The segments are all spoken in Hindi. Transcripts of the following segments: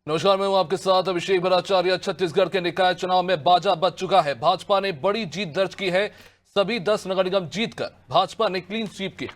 नमस्कार, मैं हूं आपके साथ अभिषेक भट्टाचार्य। छत्तीसगढ़ के निकाय चुनाव में बाजा बज चुका है। भाजपा ने बड़ी जीत दर्ज की है। सभी 10 नगर निगम जीतकर भाजपा ने क्लीन स्वीप की है।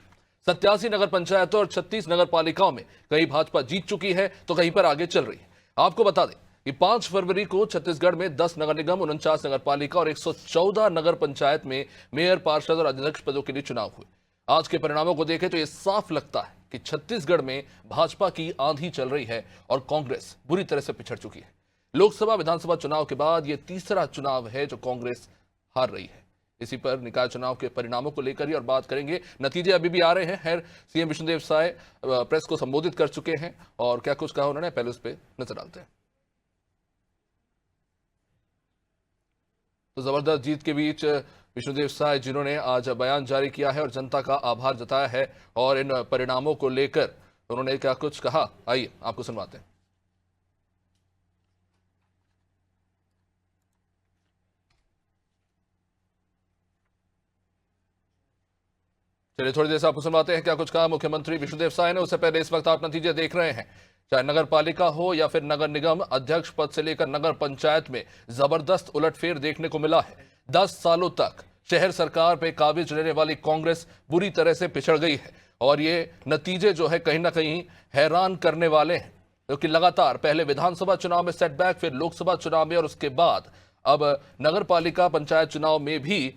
87 नगर पंचायतों और 36 नगर पालिकाओं में कहीं भाजपा जीत चुकी है तो कहीं पर आगे चल रही है। आपको बता दें कि 5 फरवरी को छत्तीसगढ़ में 10 नगर निगम, 49 नगर पालिका और 114 नगर पंचायत में मेयर, पार्षद और अध्यक्ष पदों के लिए चुनाव हुए। आज के परिणामों को देखें तो यह साफ लगता है कि छत्तीसगढ़ में भाजपा की आंधी चल रही है और कांग्रेस बुरी तरह से पिछड़ चुकी है। लोकसभा विधानसभा चुनाव के बाद यह तीसरा चुनाव है जो कांग्रेस हार रही है। इसी पर निकाय चुनाव के परिणामों को लेकर ही और बात करेंगे। नतीजे अभी भी आ रहे हैं। खैर, सीएम विष्णुदेव साय प्रेस को संबोधित कर चुके हैं और क्या कुछ कहा उन्होंने, पहले उस पर नजर डालते हैं। तो जबरदस्त जीत के बीच विष्णुदेव साय जिन्होंने आज बयान जारी किया है और जनता का आभार जताया है और इन परिणामों को लेकर उन्होंने क्या कुछ कहा, आइए आपको सुनवाते हैं। चलिए थोड़ी देर से आपको सुनवाते हैं क्या कुछ कहा मुख्यमंत्री विष्णुदेव साय ने। उससे पहले इस वक्त आप नतीजे देख रहे हैं, चाहे नगर पालिका हो या फिर नगर निगम, अध्यक्ष पद से लेकर नगर पंचायत में जबरदस्त उलटफेर देखने को मिला है। 10 सालों तक शहर सरकार पे काबिज रहने वाली कांग्रेस बुरी तरह से पिछड़ गई है और ये नतीजे जो है कहीं ना कहीं हैरान करने वाले हैं, क्योंकि लगातार पहले विधानसभा चुनाव में सेटबैक, फिर लोकसभा चुनाव में और उसके बाद अब नगर पालिका पंचायत चुनाव में भी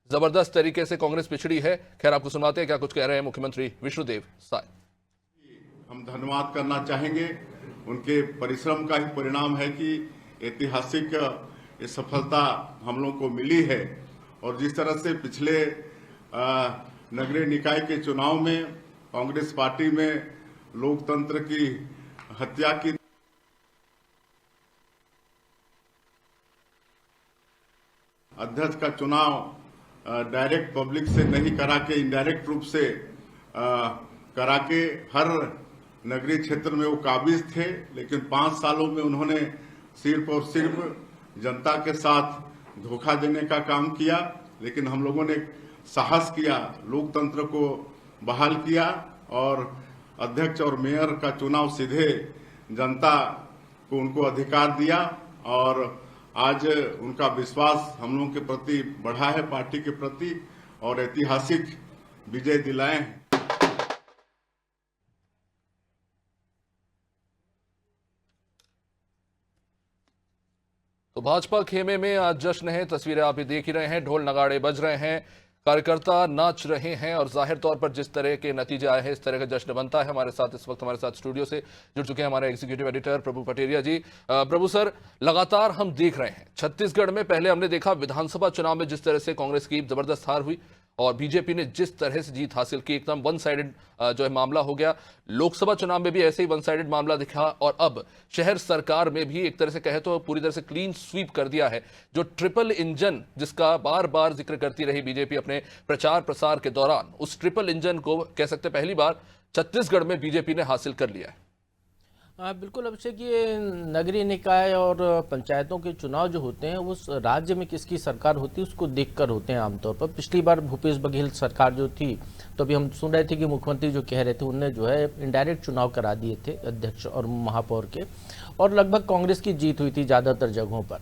जबरदस्त तरीके से कांग्रेस पिछड़ी है। खैर, आपको सुनाते हैं क्या कुछ कह रहे हैं मुख्यमंत्री विष्णुदेव साय। हम धन्यवाद करना चाहेंगे, उनके परिश्रम का ही परिणाम है कि ऐतिहासिक ये सफलता हम लोग को मिली है। और जिस तरह से पिछले नगरीय निकाय के चुनाव में कांग्रेस पार्टी में लोकतंत्र की हत्या की, अध्यक्ष का चुनाव डायरेक्ट पब्लिक से नहीं करा के इनडायरेक्ट रूप से करा के हर नगरीय क्षेत्र में वो काबिज थे, लेकिन 5 सालों में उन्होंने सिर्फ और सिर्फ जनता के साथ धोखा देने का काम किया। लेकिन हम लोगों ने साहस किया, लोकतंत्र को बहाल किया और अध्यक्ष और मेयर का चुनाव सीधे जनता को उनको अधिकार दिया और आज उनका विश्वास हम लोगों के प्रति बढ़ा है, पार्टी के प्रति, और ऐतिहासिक विजय दिलाए हैं। तो भाजपा खेमे में आज जश्न है। तस्वीरें आप भी देख ही रहे हैं, ढोल नगाड़े बज रहे हैं, कार्यकर्ता नाच रहे हैं और जाहिर तौर पर जिस तरह के नतीजे आए हैं इस तरह का जश्न बनता है। हमारे साथ इस वक्त हमारे साथ स्टूडियो से जुड़ चुके हैं हमारे एग्जीक्यूटिव एडिटर प्रभु पटेरिया जी। प्रभु सर, लगातार हम देख रहे हैं छत्तीसगढ़ में, पहले हमने देखा विधानसभा चुनाव में जिस तरह से कांग्रेस की जबरदस्त हार हुई और बीजेपी ने जिस तरह से जीत हासिल की, एकदम वन साइडेड जो है मामला हो गया। लोकसभा चुनाव में भी ऐसे ही वन साइडेड मामला दिखा और अब शहर सरकार में भी एक तरह से कहे तो पूरी तरह से क्लीन स्वीप कर दिया है। जो ट्रिपल इंजन जिसका बार बार जिक्र करती रही बीजेपी अपने प्रचार प्रसार के दौरान, उस ट्रिपल इंजन को कह सकते पहली बार छत्तीसगढ़ में बीजेपी ने हासिल कर लिया है। बिल्कुल अभिषेक, ये नगरीय निकाय और पंचायतों के चुनाव जो होते हैं उस राज्य में किसकी सरकार होती है उसको देखकर होते हैं आमतौर पर। पिछली बार भूपेश बघेल सरकार जो थी तो अभी हम सुन रहे थे कि मुख्यमंत्री जो कह रहे थे उनने जो है इनडायरेक्ट चुनाव करा दिए थे अध्यक्ष और महापौर के, और लगभग कांग्रेस की जीत हुई थी ज़्यादातर जगहों पर।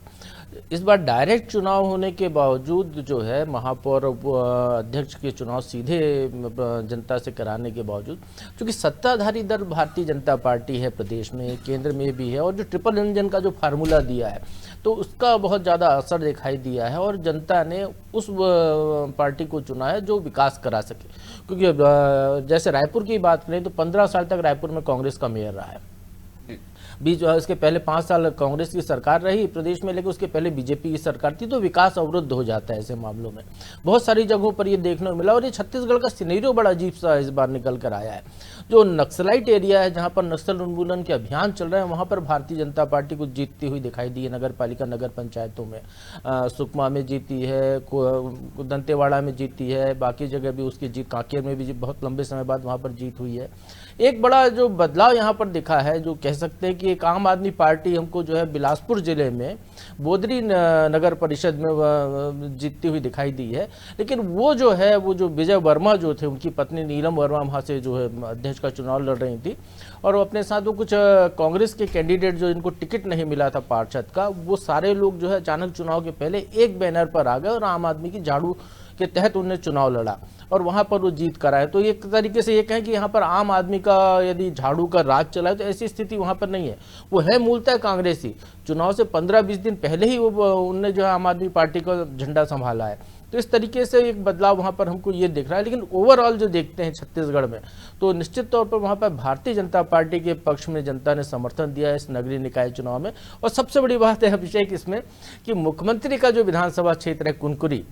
इस बार डायरेक्ट चुनाव होने के बावजूद जो है महापौर अध्यक्ष के चुनाव सीधे जनता से कराने के बावजूद, क्योंकि सत्ताधारी दल भारतीय जनता पार्टी है प्रदेश में, केंद्र में भी है, और जो ट्रिपल इंजन का जो फार्मूला दिया है तो उसका बहुत ज़्यादा असर दिखाई दिया है और जनता ने उस पार्टी को चुना है जो विकास करा सके। क्योंकि जैसे रायपुर की बात करें तो 15 साल तक रायपुर में कांग्रेस का मेयर रहा है। बीच इसके पहले 5 साल कांग्रेस की सरकार रही प्रदेश में, लेकिन उसके पहले बीजेपी की सरकार थी, तो विकास अवरुद्ध हो जाता है ऐसे मामलों में। बहुत सारी जगहों पर ये देखने को मिला और ये छत्तीसगढ़ का सिनेरियो बड़ा अजीब सा इस बार निकल कर आया है। जो नक्सलाइट एरिया है जहाँ पर नक्सल उन्मूलन के अभियान चल रहे हैं वहाँ पर भारतीय जनता पार्टी को जीतती हुई दिखाई दी है। नगर पालिका नगर पंचायतों में सुकमा में जीती है, दंतेवाड़ा में जीती है, बाकी जगह भी उसकी जीत, कांकेर में भी बहुत लंबे समय बाद वहाँ पर जीत हुई है। एक बड़ा जो बदलाव यहाँ पर दिखा है, जो कह सकते हैं कि एक आम आदमी पार्टी हमको जो है बिलासपुर जिले में बोदरी नगर परिषद में जीतती हुई दिखाई दी है, लेकिन वो जो विजय वर्मा जो थे, उनकी पत्नी नीलम वर्मा वहाँ से जो है अध्यक्ष का चुनाव लड़ रही थी, और अपने साथ वो कुछ कांग्रेस के कैंडिडेट जो इनको टिकट नहीं मिला था पार्षद का, वो सारे लोग जो है अचानक चुनाव के पहले एक बैनर पर आ गए और आम आदमी की झाड़ू के तहत उन्होंने चुनाव लड़ा और वहां पर वो जीत कर आए। तो एक तरीके से ये कहें कि यहाँ पर आम आदमी का यदि झाड़ू का राज चला है तो ऐसी स्थिति वहां पर नहीं है। वो है मूलतः कांग्रेसी, चुनाव से 15-20 दिन पहले ही वो उनने जो है आम आदमी पार्टी का झंडा संभाला है। तो इस तरीके से एक बदलाव वहाँ पर हमको ये दिख रहा है। लेकिन ओवरऑल जो देखते हैं छत्तीसगढ़ में, तो निश्चित तौर पर वहाँ पर भारतीय जनता पार्टी के पक्ष में जनता ने समर्थन दिया है इस नगरीय निकाय चुनाव में। और सबसे बड़ी बात है अभिषेक इसमें कि मुख्यमंत्री का जो विधानसभा क्षेत्र है कुनकुरी,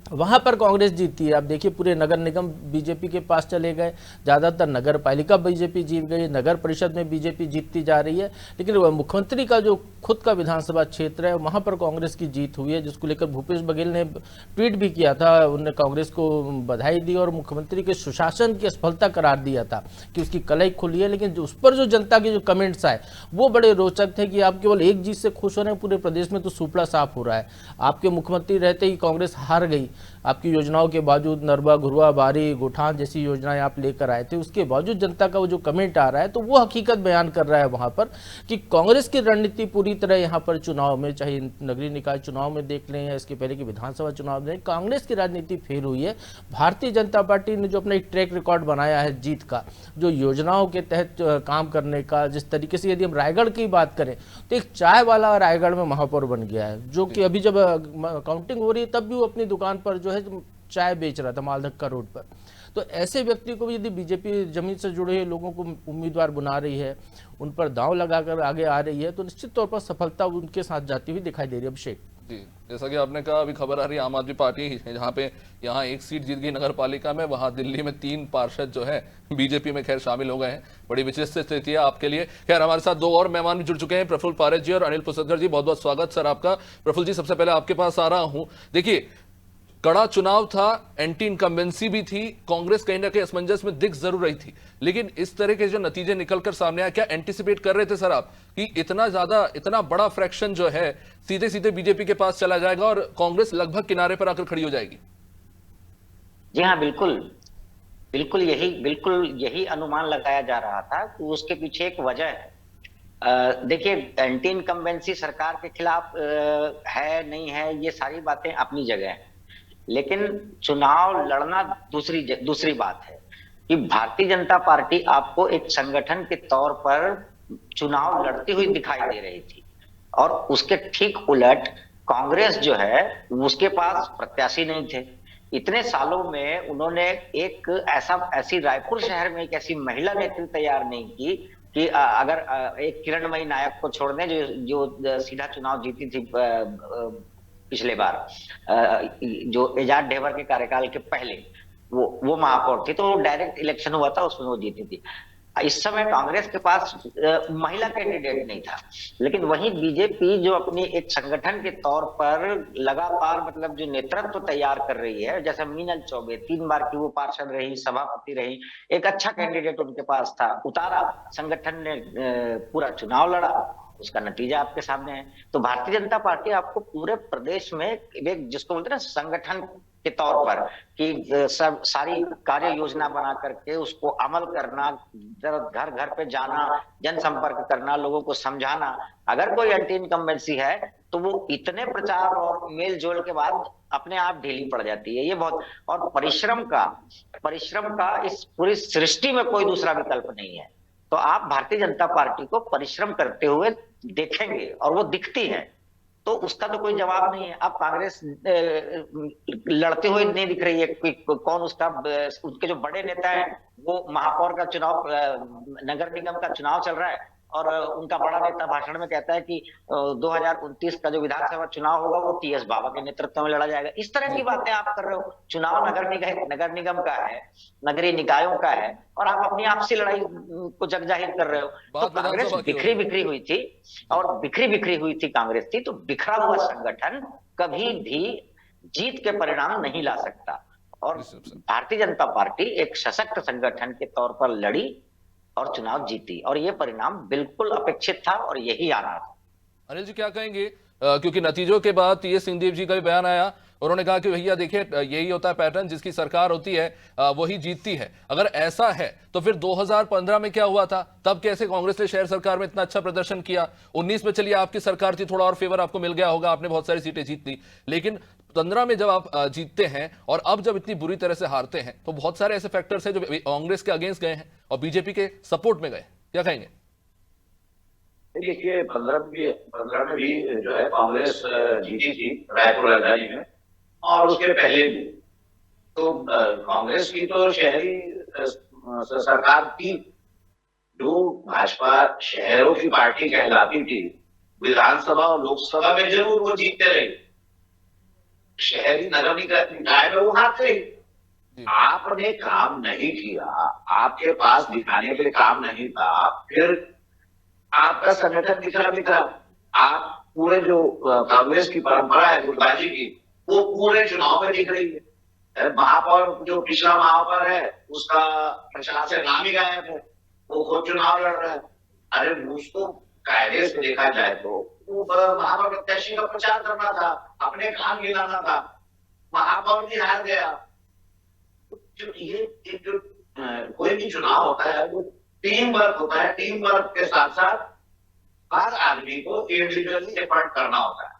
वहां पर कांग्रेस जीती है। आप देखिए पूरे नगर निगम बीजेपी के पास चले गए, ज़्यादातर नगर पालिका बीजेपी जीत गई, नगर परिषद में बीजेपी जीतती जा रही है, लेकिन मुख्यमंत्री का जो खुद का विधानसभा क्षेत्र है वहां पर कांग्रेस की जीत हुई है, जिसको लेकर भूपेश बघेल ने ट्वीट भी किया था। उन्होंने कांग्रेस को बधाई दी और मुख्यमंत्री के सुशासन की असफलता करार दिया था कि उसकी कलई खुली है। लेकिन उस पर जो जनता के जो कमेंट्स आए वो बड़े रोचक थे कि आप केवल एक जीत से खुश हो रहे हैं, पूरे प्रदेश में तो सुपड़ा साफ हो रहा है। आपके मुख्यमंत्री रहते ही कांग्रेस हार गई, आपकी योजनाओं के बावजूद नरवा घुरवा बारी गोठान जैसी योजनाएं आप लेकर आए थे, उसके बावजूद जनता का वो जो कमेंट आ रहा है तो वो हकीकत बयान कर रहा है वहां पर कि कांग्रेस की रणनीति पूरी तरह यहाँ पर चुनाव में, चाहे नगरीय निकाय चुनाव में देख लें या इसके पहले की विधानसभा चुनाव में, कांग्रेस की राजनीति फेल हुई है। भारतीय जनता पार्टी ने जो अपना एक ट्रैक रिकॉर्ड बनाया है जीत का, जो योजनाओं के तहत काम करने का, जिस तरीके से यदि हम रायगढ़ की बात करें तो एक चाय वाला रायगढ़ में महापौर बन गया है, जो कि अभी जब काउंटिंग हो रही है तब भी वो अपनी दुकान पर जो है चाय बेच रहा था मालधक्का रोड पर। तो ऐसे व्यक्ति को भी यदि बीजेपी जमीन से जुड़े हुए लोगों को उम्मीदवार बना रही है, उन पर दांव लगाकर आगे आ रही है, तो निश्चित तौर पर सफलता उनके साथ जाती हुई दिखाई दे रही है। अभिषेक जी, जैसा कि आपने कहा, अभी खबर आ रही है आम आदमी पार्टी यहाँ एक सीट जीत गई नगर पालिका में, वहां दिल्ली में 3 पार्षद जो है बीजेपी में खैर शामिल हो गए हैं। बड़ी विचित्र स्थिति है आपके लिए। खैर हमारे साथ 2 और मेहमान भी जुड़ चुके हैं, प्रफुल्ल पारेख जी और अनिल पुसदकर जी। बहुत बहुत स्वागत सर आपका। प्रफुल्ल जी, सबसे पहले आपके पास आ रहा हूं। देखिए, कड़ा चुनाव था, एंटी इनकम्बेंसी भी थी, कांग्रेस कहीं ना कहीं असमंजस में दिख जरूर रही थी, लेकिन इस तरह के जो नतीजे निकलकर सामने आए, क्या एंटिसिपेट कर रहे थे सर आप कि इतना बड़ा फ्रैक्शन जो है सीधे सीधे बीजेपी के पास चला जाएगा और कांग्रेस लगभग किनारे पर आकर खड़ी हो जाएगी? जी हाँ, बिल्कुल यही अनुमान लगाया जा रहा था कि उसके पीछे एक वजह है। देखिए, एंटी इनकम्बेंसी सरकार के खिलाफ है नहीं है, ये सारी बातें अपनी जगह है, लेकिन चुनाव लड़ना दूसरी बात है। कि भारतीय जनता पार्टी आपको एक संगठन के तौर पर चुनाव लड़ती हुई दिखाई दे रही थी, और उसके ठीक उलट कांग्रेस जो है उसके पास प्रत्याशी नहीं थे। इतने सालों में उन्होंने ऐसी रायपुर शहर में एक ऐसी महिला नेत्री तैयार नहीं की कि अगर एक किरणमयी नायक को छोड़ दें जो सीधा चुनाव जीती थी पिछले बार, जो एजाज ढेबर के कार्यकाल के पहले वो महापौर थी, तो डायरेक्ट इलेक्शन हुआ था, उसमें वो जीती थी। इस समय कांग्रेस के पास महिला कैंडिडेट नहीं था, लेकिन वहीं बीजेपी जो अपनी एक संगठन के तौर पर लगातार मतलब जो नेतृत्व तैयार कर रही है, जैसे मीनल चौबे 3 बार की वो पार्षद रही, सभापति रही, एक अच्छा कैंडिडेट उनके पास था, उतारा, संगठन ने पूरा चुनाव लड़ा, उसका नतीजा आपके सामने है। तो भारतीय जनता पार्टी आपको पूरे प्रदेश में एक जिसको बोलते हैं ना संगठन के तौर पर कि सब सारी कार्य योजना बना करके उसको अमल करना, घर घर पे जाना, जनसंपर्क करना, लोगों को समझाना। अगर कोई एंटी इनकम्बेंसी है तो वो इतने प्रचार और मेल जोल के बाद अपने आप ढीली पड़ जाती है। ये बहुत, और परिश्रम का इस पूरी सृष्टि में कोई दूसरा विकल्प नहीं है। तो आप भारतीय जनता पार्टी को परिश्रम करते हुए देखेंगे और वो दिखती है, तो उसका तो कोई जवाब नहीं है। अब कांग्रेस लड़ते हुए नहीं दिख रही है कि कौन उसके जो बड़े नेता है, वो महापौर का चुनाव, नगर निगम का चुनाव चल रहा है, और उनका बड़ा नेता भाषण में कहता है कि 2029 का जो विधानसभा चुनाव होगा वो टीएस बाबा के नेतृत्व में लड़ा जाएगा। इस तरह की बातें आप कर रहे हो। चुनाव नगर निगम का है, नगरीय निकायों का है, और आप अपनी आपसी लड़ाई को जगजाहिर कर रहे हो। तो कांग्रेस बिखरी हुई थी, और बिखरी हुई थी कांग्रेस थी, तो बिखरा हुआ संगठन कभी भी जीत के परिणाम नहीं ला सकता। और भारतीय जनता पार्टी एक सशक्त संगठन के तौर पर लड़ी, और चुनाव जीती, और ये परिणाम बिल्कुल अपेक्षित था और यही आ रहा था। अनिल जी क्या कहेंगे? क्योंकि नतीजों के बाद टी एस सिंहदेव जी का भी बयान आया, उन्होंने कहा कि भैया देखिए यही होता है पैटर्न, जिसकी सरकार होती है वही जीतती है। अगर ऐसा है तो फिर 2015 में क्या हुआ था? तब कैसे कांग्रेस ने शहर सरकार में इतना अच्छा प्रदर्शन किया? 19 में चलिए आपकी सरकार थी, थोड़ा और फेवर आपको मिल गया होगा, आपने बहुत सारी सीटें जीत ली, लेकिन 15 में जब आप जीतते हैं और अब जब इतनी बुरी तरह से हारते हैं, तो बहुत सारे ऐसे फैक्टर्स हैं जो कांग्रेस के अगेंस्ट गए हैं और बीजेपी के सपोर्ट में गए। क्या कहेंगे? देखिए 15 में भी जो है कांग्रेस जीती थी रायपुर राजधानी में, और उसके पहले भी तो कांग्रेस की तो शहरी सरकार थी। जो भाजपा शहरों की पार्टी कहलाती थी, विधानसभा और लोकसभा में जरूर वो जीतते रहे, शहरी नगर निकाय में वो हारते रहे। आपने काम नहीं किया, आपके पास दिखाने के लिए काम नहीं था, फिर आपका संगठन बिखरा। आप पूरे जो कांग्रेस की परंपरा है गुटबाजी की, वो पूरे चुनाव में दिख रही है। महापौर जो पिछला महापौर है, उसका प्रचार से नाम ही गायब है, वो खुद चुनाव लड़ रहा है। अरे उसको कायदे से देखा जाए तो वो महापौर प्रत्याशी का प्रचार करना था, अपने काम गिनाना था, महापौर भी हार गया। जो ये एक जो कोई भी चुनाव होता है वो टीम वर्क होता है, टीम वर्क के साथ साथ हर आदमी को इंडिविजुअली एफर्ट करना होता है।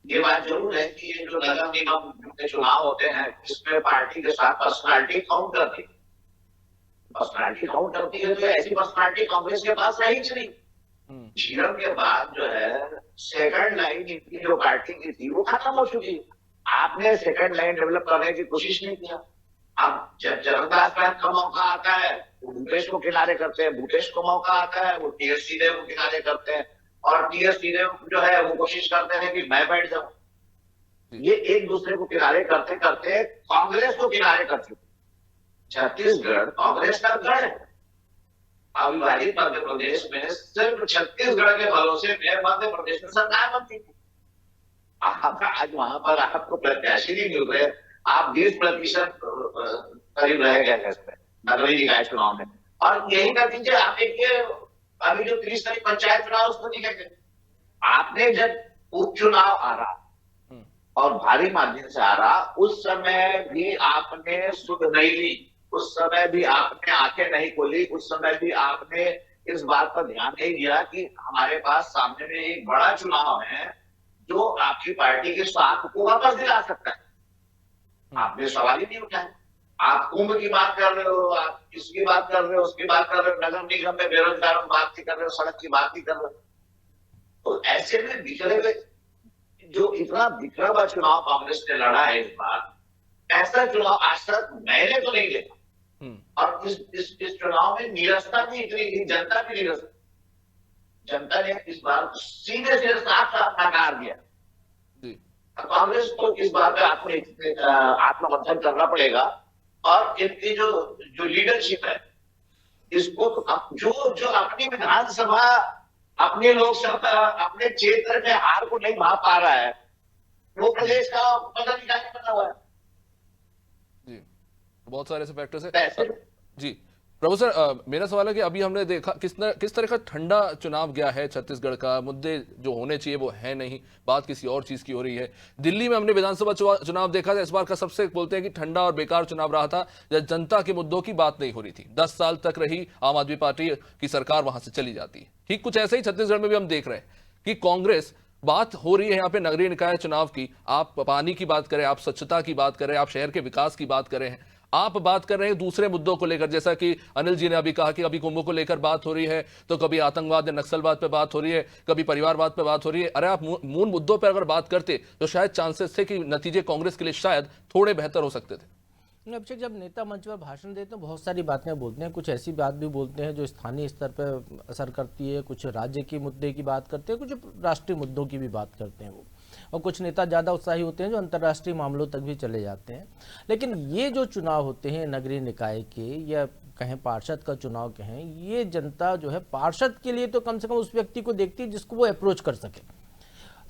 ये बात जरूर है कि ये जो नगर निगम के चुनाव होते हैं, इसमें पार्टी के साथ पर्सनालिटी काउंट करती है। पर्सनालिटी काउंट करती है, तो ऐसी पर्सनालिटी कांग्रेस के पास नहीं चली। जीवन के बाद जो है सेकंड लाइन इनकी जो पार्टी की थी वो खत्म हो चुकी। आपने सेकंड लाइन डेवलप करने की कोशिश नहीं किया। अब जब जगन्नाथ मैन का मौका आता है, वो भूपेश को किनारे करते हैं, भूपेश को मौका आता है, वो टीएस सिंहदेव को किनारे करते हैं, और टीएस सिंहदेव जो है वो कोशिश करते हैं कि मैं बैठ जाऊं। ये एक दूसरे को किनारे करते करते कांग्रेस को किनारे कर चुके। छत्तीसगढ़ कांग्रेस का गढ़ है। अविभाजित मध्य प्रदेश में सिर्फ छत्तीसगढ़ के भरोसे में मध्य प्रदेश में सरकार बनती थी। आज वहां पर आपको प्रत्याशी नहीं मिल रहे, आप 20% करीब रह गए हैं इसमें नगरीय निकाय चुनाव में, और यही नतीजे आप देखिए अभी जो 30 तारीख पंचायत चुनाव उसमें दिखेंगे। आपने जब उपचुनाव आ रहा और भारी मार्जिन से आ रहा, उस समय भी आपने सुध नहीं ली, उस समय भी आपने आंखें नहीं खोली, उस समय भी आपने इस बात पर ध्यान नहीं दिया कि हमारे पास सामने में एक बड़ा चुनाव है जो आपकी पार्टी के साथ को वापस दिला सकता है। आपने सवाल ही नहीं उठाया। आप कुंभ की बात कर रहे हो, आप इसकी बात कर रहे हो, उसकी बात कर रहे हो, नगर निगम में बेरोजगारों की बात नहीं कर रहे हो, सड़क की बात नहीं कर रहे हो। तो ऐसे में बिखरे हुए जो इतना बिखरा हुआ चुनाव कांग्रेस ने लड़ा है इस बार, ऐसा चुनाव आज तक मैंने तो नहीं देखा। और इस चुनाव में निरस्ता भी इतनी थी, जनता भी निरस्त, जनता ने इस बार सीधे सीधे साफ साफ नकार दिया। कांग्रेस को इस बात पे आत्ममंथन करना पड़ेगा, और इनकी जो लीडरशिप है इसको जो अपनी विधानसभा, अपने लोकसभा, अपने क्षेत्र में हार को नहीं भा पा रहा है, वो प्रदेश का पदाधिकारी बना हुआ है। जी, बहुत सारे ऐसे फैक्टर्स है हैं। जी प्रभु सर, मेरा सवाल है कि अभी हमने देखा किस तरह का ठंडा चुनाव गया है छत्तीसगढ़ का। मुद्दे जो होने चाहिए वो है नहीं, बात किसी और चीज की हो रही है। दिल्ली में हमने विधानसभा चुनाव देखा था, इस बार का सबसे बोलते हैं कि ठंडा और बेकार चुनाव रहा था, जब जनता के मुद्दों की बात नहीं हो रही थी। 10 साल तक रही आम आदमी पार्टी की सरकार, वहां से चली जाती है। ठीक कुछ ऐसे ही छत्तीसगढ़ में भी हम देख रहे हैं कि कांग्रेस, बात हो रही है यहाँ पे नगरीय निकाय चुनाव की, आप पानी की बात करें, आप स्वच्छता की बात करें, आप शहर के विकास की बात करें, आप बात कर रहे हैं दूसरे मुद्दों को लेकर। जैसा कि अनिल जी ने अभी कहा कि अभी कुंभ को लेकर बात हो रही है, तो कभी आतंकवाद या नक्सलवाद पे बात हो रही है, कभी परिवारवाद पे बात हो रही है। अरे आप मूल मुद्दों पर अगर बात करते तो शायद चांसेस थे कि नतीजे कांग्रेस के लिए शायद थोड़े बेहतर हो सकते थे। अभिषेक, जब नेता मंच पर भाषण देते हैं बहुत सारी बातें बोलते हैं, कुछ ऐसी बात भी बोलते हैं जो स्थानीय स्तर पर असर करती है, कुछ राज्य के मुद्दे की बात करते हैं, कुछ राष्ट्रीय मुद्दों की भी बात करते हैं वो, और कुछ नेता ज़्यादा उत्साही होते हैं जो अंतर्राष्ट्रीय मामलों तक भी चले जाते हैं। लेकिन ये जो चुनाव होते हैं नगरीय निकाय के या कहें पार्षद का चुनाव कहें, ये जनता जो है पार्षद के लिए तो कम से कम उस व्यक्ति को देखती है जिसको वो अप्रोच कर सके।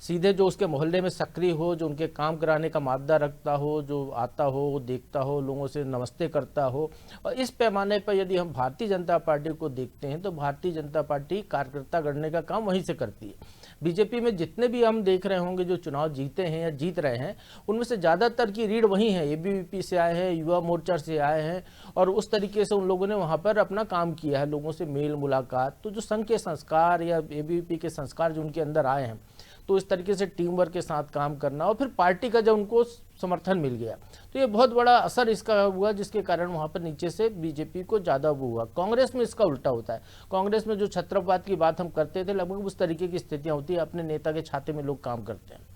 सीधे जो उसके मोहल्ले में सक्रिय हो, जो उनके काम कराने का मादा रखता हो, जो आता हो, देखता हो, लोगों से नमस्ते करता हो। और इस पैमाने पर यदि हम भारतीय जनता पार्टी को देखते हैं तो भारतीय जनता पार्टी कार्यकर्ता गढ़ने का काम वहीं से करती है। बीजेपी में जितने भी हम देख रहे होंगे जो चुनाव जीते हैं या जीत रहे हैं, उनमें से ज़्यादातर की रीढ़ वही है, एबीवीपी से आए हैं, युवा मोर्चा से आए हैं और उस तरीके से उन लोगों ने वहाँ पर अपना काम किया है, लोगों से मेल मुलाकात। तो जो संघ के संस्कार या एबीवीपी के संस्कार जो उनके अंदर आए हैं, तो इस तरीके से टीम वर्क के साथ काम करना और फिर पार्टी का जब उनको समर्थन मिल गया तो ये बहुत बड़ा असर इसका हुआ, जिसके कारण वहाँ पर नीचे से बीजेपी को ज़्यादा वो हुआ। कांग्रेस में इसका उल्टा होता है। कांग्रेस में जो छत्रपवाद की बात हम करते थे, लगभग उस तरीके की स्थितियाँ होती है, अपने नेता के छाते में लोग काम करते हैं,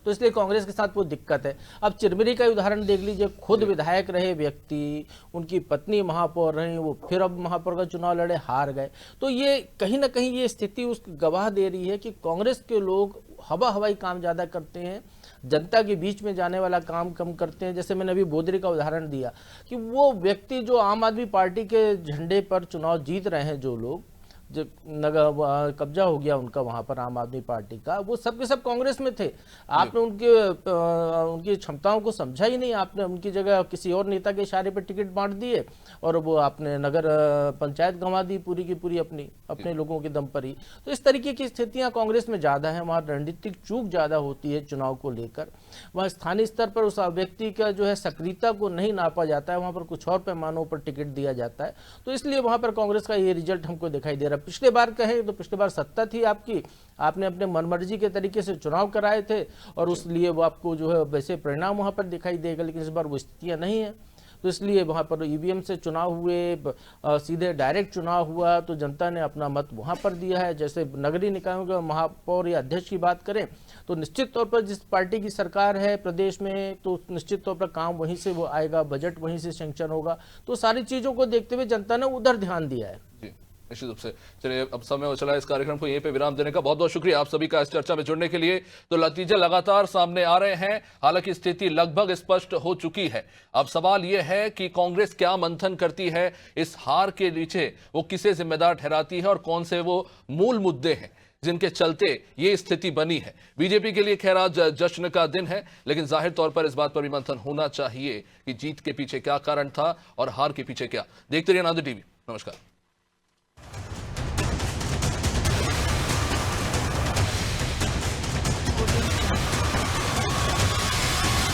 तो इसलिए कांग्रेस के साथ वो दिक्कत है। अब चिरमिरी का उदाहरण देख लीजिए, खुद विधायक रहे व्यक्ति, उनकी पत्नी महापौर रही, वो फिर अब महापौर का चुनाव लड़े, हार गए। तो ये कहीं ना कहीं ये स्थिति उस गवाह दे रही है कि कांग्रेस के लोग हवाई काम ज़्यादा करते हैं, जनता के बीच में जाने वाला काम कम करते हैं। जैसे मैंने अभी बोदरी का उदाहरण दिया कि वो व्यक्ति जो आम आदमी पार्टी के झंडे पर चुनाव जीत रहे हैं, जो लोग जब कब्जा हो गया उनका वहां पर आम आदमी पार्टी का, वो सब के सब कांग्रेस में थे। आपने उनकी क्षमताओं को समझा ही नहीं, आपने उनकी जगह किसी और नेता के इशारे पर टिकट बांट दिए और वो आपने नगर पंचायत गंवा दी पूरी की पूरी अपने लोगों के दम पर ही। तो इस तरीके की स्थितियां कांग्रेस में ज़्यादा है, वहाँ रणनीतिक चूक ज़्यादा होती है चुनाव को लेकर। वहाँ स्थानीय स्तर पर उस व्यक्ति का जो है सक्रियता को नहीं नापा जाता है, वहाँ पर कुछ और पैमानों पर टिकट दिया जाता है। तो इसलिए वहाँ पर कांग्रेस का ये रिजल्ट हमको दिखाई दे रहा है। पिछले बार कहें तो पिछले बार सत्ता थी आपकी, आपने अपने मनमर्जी के तरीके से चुनाव कराए थे और उसलिए वो आपको जो है वैसे परिणाम वहां पर दिखाई देगा, लेकिन इस बार वो स्थितियां नहीं है। तो इसलिए वहाँ पर ईवीएम से चुनाव हुए, सीधे डायरेक्ट चुनाव हुआ, तो जनता ने अपना मत वहाँ पर दिया है। जैसे नगरीय निकायों के महापौर या अध्यक्ष की बात करें तो निश्चित तौर पर जिस पार्टी की सरकार है प्रदेश में, तो निश्चित तौर पर काम वहीं से वो आएगा, बजट वहीं से सैंक्शन होगा। तो सारी चीज़ों को देखते हुए जनता ने उधर ध्यान दिया है। निश्चित रूप से। चलिए, अब समय हो चला इस कार्यक्रम को यहीं पे विराम देने का। बहुत बहुत शुक्रिया आप सभी का इस चर्चा में जुड़ने के लिए। तो नतीजे लगातार सामने आ रहे हैं, हालांकि स्थिति लगभग स्पष्ट हो चुकी है। अब सवाल यह है कि कांग्रेस क्या मंथन करती है, इस हार के पीछे वो किसे जिम्मेदार ठहराती है और कौन से वो मूल मुद्दे हैं जिनके चलते ये स्थिति बनी है। बीजेपी के लिए खैर आज जश्न का दिन है, लेकिन जाहिर तौर पर इस बात पर भी मंथन होना चाहिए कि जीत के पीछे क्या कारण था और हार के पीछे क्या। देखते रहिए आनंद टीवी। नमस्कार।